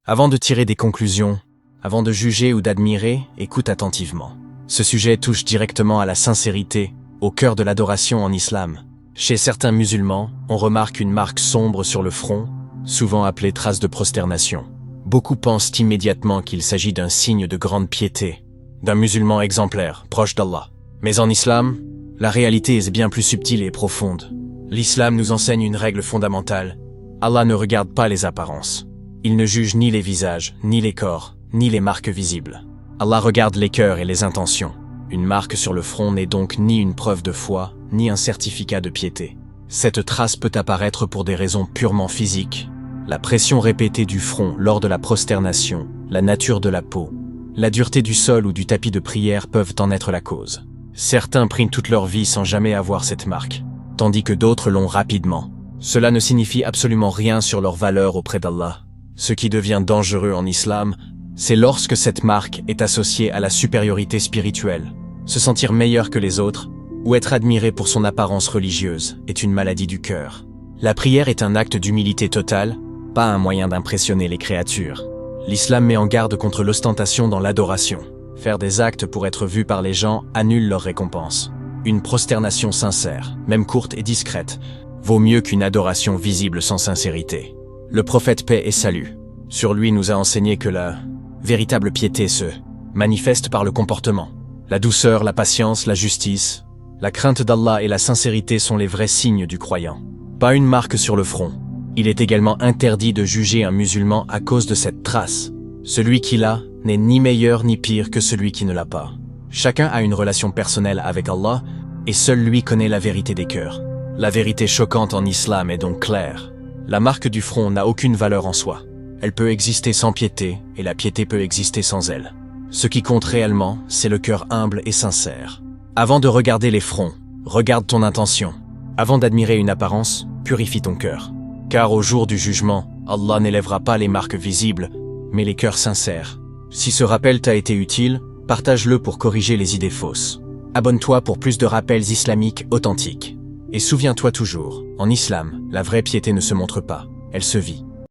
Avant de tirer des conclusions, avant de juger ou d'admirer, écoute attentivement. Ce sujet touche directement à la sincérité, au cœur de l'adoration en islam. Chez certains musulmans, on remarque une marque sombre sur le front, souvent appelée trace de prosternation. Beaucoup pensent immédiatement qu'il s'agit d'un signe de grande piété, d'un musulman exemplaire, proche d'Allah. Mais en islam, la réalité est bien plus subtile et profonde. L'islam nous enseigne une règle fondamentale. Allah ne regarde pas les apparences. Il ne juge ni les visages, ni les corps, ni les marques visibles. Allah regarde les cœurs et les intentions. Une marque sur le front n'est donc ni une preuve de foi, ni un certificat de piété. Cette trace peut apparaître pour des raisons purement physiques. La pression répétée du front lors de la prosternation, la nature de la peau, la dureté du sol ou du tapis de prière peuvent en être la cause. Certains prient toute leur vie sans jamais avoir cette marque, tandis que d'autres l'ont rapidement. Cela ne signifie absolument rien sur leur valeur auprès d'Allah. Ce qui devient dangereux en islam, c'est lorsque cette marque est associée à la supériorité spirituelle. Se sentir meilleur que les autres, ou être admiré pour son apparence religieuse, est une maladie du cœur. La prière est un acte d'humilité totale, pas un moyen d'impressionner les créatures. L'islam met en garde contre l'ostentation dans l'adoration. Faire des actes pour être vu par les gens annule leur récompense. Une prosternation sincère, même courte et discrète, vaut mieux qu'une adoration visible sans sincérité. Le prophète paix et salut sur lui nous a enseigné que la véritable piété se manifeste par le comportement. La douceur, la patience, la justice, la crainte d'Allah et la sincérité sont les vrais signes du croyant. Pas une marque sur le front. Il est également interdit de juger un musulman à cause de cette trace. Celui qui l'a n'est ni meilleur ni pire que celui qui ne l'a pas. Chacun a une relation personnelle avec Allah et seul lui connaît la vérité des cœurs. La vérité choquante en islam est donc claire. La marque du front n'a aucune valeur en soi. Elle peut exister sans piété et la piété peut exister sans elle. Ce qui compte réellement, c'est le cœur humble et sincère. Avant de regarder les fronts, regarde ton intention. Avant d'admirer une apparence, purifie ton cœur. Car au jour du jugement, Allah n'élèvera pas les marques visibles, mais les cœurs sincères. Si ce rappel t'a été utile, partage-le pour corriger les idées fausses. Abonne-toi pour plus de rappels islamiques authentiques. Et souviens-toi toujours, en islam, la vraie piété ne se montre pas, elle se vit.